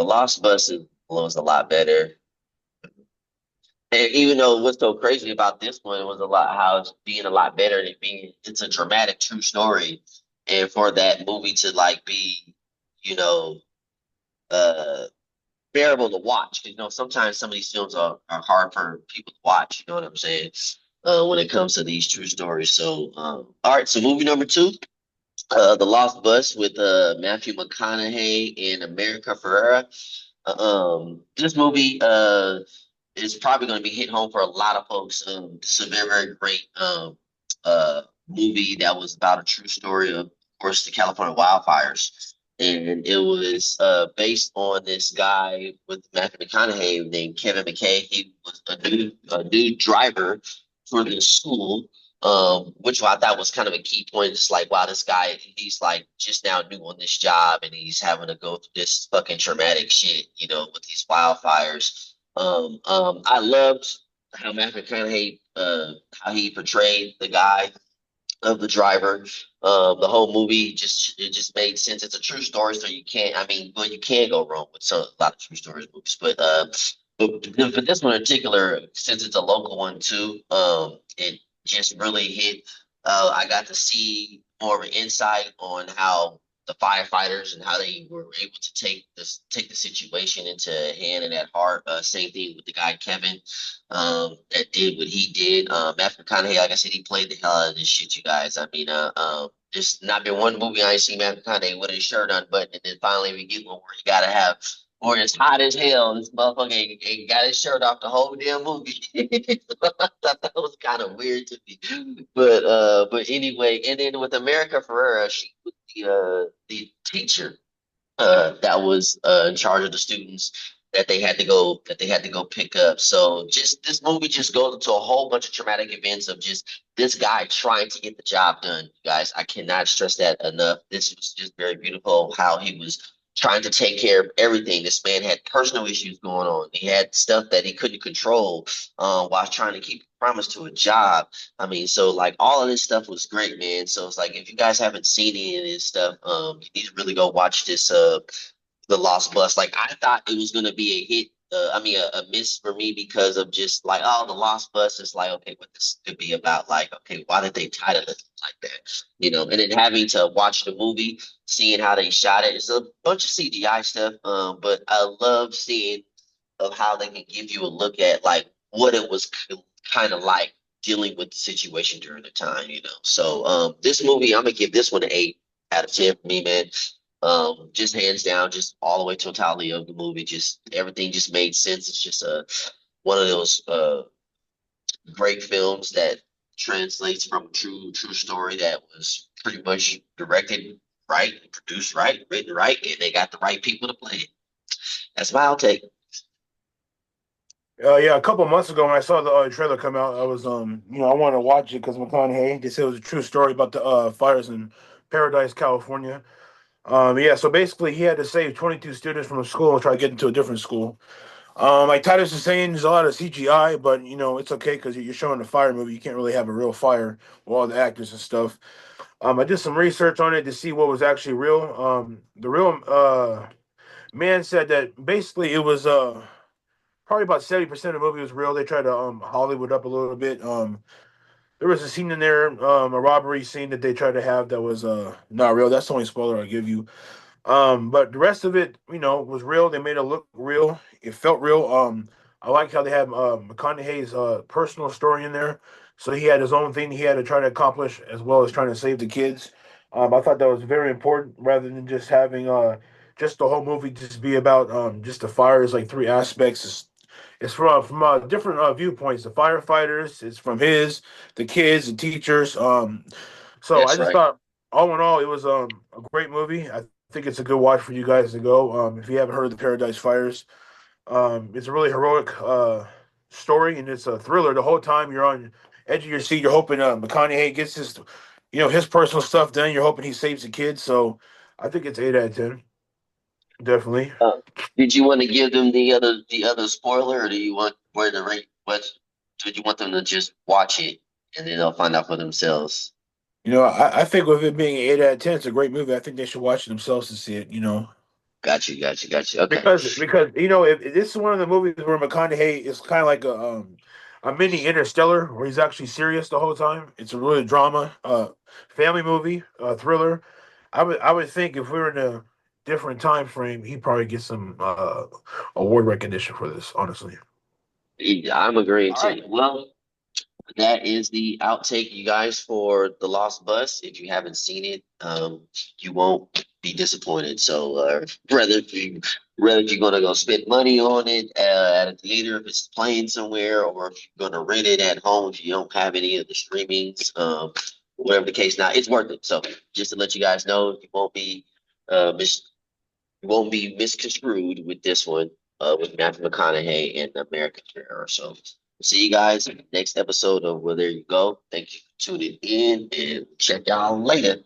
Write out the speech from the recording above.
The Lost Bus was a lot better. And even though what's so crazy about this one was a lot how it's being a lot better than being it's a dramatic true story. And for that movie to like be, you know, uh bearable to watch. You know, sometimes some of these films are hard for people to watch, you know what I'm saying? When it comes to these true stories. So all right, so movie number two, The Lost Bus with Matthew McConaughey and America Ferrera. This movie is probably going to be hit home for a lot of folks. It's a very, very great movie that was about a true story of course, the California wildfires. And it was based on this guy with Matthew McConaughey named Kevin McKay. He was a new driver for this school, which I thought was kind of a key point. It's like, wow, this guy, he's like just now new on this job and he's having to go through this fucking traumatic shit, you know, with these wildfires. I loved how Matthew McConaughey, how he portrayed the guy of the driver. The whole movie just made sense. It's a true story, so you can't. I mean, well, you can go wrong with a lot of true stories movies, but this one in particular, since it's a local one too, it just really hit. I got to see more of an insight on how the firefighters and how they were able to take the situation into hand and at heart. Same thing with the guy Kevin, that did what he did. Matthew McConaughey, like I said, he played the hell out of this shit, you guys. I mean, there's not been one movie I ain't seen Matthew McConaughey with his shirt unbuttoned, and then finally we get one where he gotta have, or it's hot as hell. This motherfucker ain't got his shirt off the whole damn movie. I thought that was kind of weird to me, but anyway, and then with America Ferrera, she was the teacher that was in charge of the students that they had to go pick up. So just this movie just goes into a whole bunch of traumatic events of just this guy trying to get the job done. You guys, I cannot stress that enough. This was just very beautiful how he was trying to take care of everything. This man had personal issues going on. He had stuff that he couldn't control while trying to keep a promise to a job. I mean, so like all of this stuff was great, man. So it's like if you guys haven't seen any of this stuff, you need to really go watch this the Lost Bus. Like I thought it was gonna be a hit. I mean, a miss for me because of just like, oh, the Lost Bus is like, okay, what this could be about? Like, okay, why did they title it like that? You know, and then having to watch the movie, seeing how they shot it, it's a bunch of CGI stuff. But I love seeing of how they can give you a look at like what it was kind of like dealing with the situation during the time. You know, so this movie, I'm gonna give this one an 8 out of 10 for me, man. Just hands down, just all the way totality of the movie, just everything just made sense. It's just one of those great films that translates from a true story that was pretty much directed right, produced right, written right, and they got the right people to play it. That's my outtake. Yeah, a couple months ago when I saw the trailer come out, I was I wanted to watch it because McConaughey. They said it was a true story about the fires in Paradise, California. Yeah, so basically he had to save 22 students from a school and try to get into a different school. Like Titus is saying, there's a lot of CGI, but it's okay because you're showing a fire movie. You can't really have a real fire with all the actors and stuff. I did some research on it to see what was actually real. The real man said that basically it was probably about 70% of the movie was real. They tried to Hollywood up a little bit. There was a scene in there, a robbery scene that they tried to have that was not real. That's the only spoiler I'll give you. But the rest of it, was real. They made it look real. It felt real. I like how they had McConaughey's personal story in there. So he had his own thing he had to try to accomplish as well as trying to save the kids. I thought that was very important rather than just having just the whole movie just be about just the fires, like three aspects. It's from different viewpoints. The firefighters, it's from the kids, the teachers. So I That's just right. thought, all in all, it was a great movie. I think it's a good watch for you guys to go. If you haven't heard of the Paradise Fires, it's a really heroic story, and it's a thriller. The whole time you're on edge of your seat, you're hoping McConaughey gets his personal stuff done. You're hoping he saves the kids. So I think it's 8 out of 10, definitely. Did you want to give them the other spoiler, or do you want where the rate? What did you want them to just watch it and then they'll find out for themselves? I think with it being 8 out of 10, it's a great movie. I think they should watch it themselves to see it. got you. Okay. Because if this is one of the movies where McConaughey is kind of like a mini Interstellar, where he's actually serious the whole time. It's a really drama, family movie, thriller. I would think if we were in a different time frame, he'd probably get some award recognition for this. Honestly. Yeah, I'm agreeing All to right. you. Well, that is the outtake, you guys, for The Lost Bus. If you haven't seen it, you won't be disappointed. So, whether if you're gonna go spend money on it at a theater, if it's playing somewhere, or if you're gonna rent it at home if you don't have any of the streamings, whatever the case. Now, it's worth it. So, just to let you guys know, uh, mis- you won't be misconstrued with this one, with Matthew McConaughey and American Terror. So see you guys in the next episode of Well There You Go. Thank you for tuning in and check y'all later.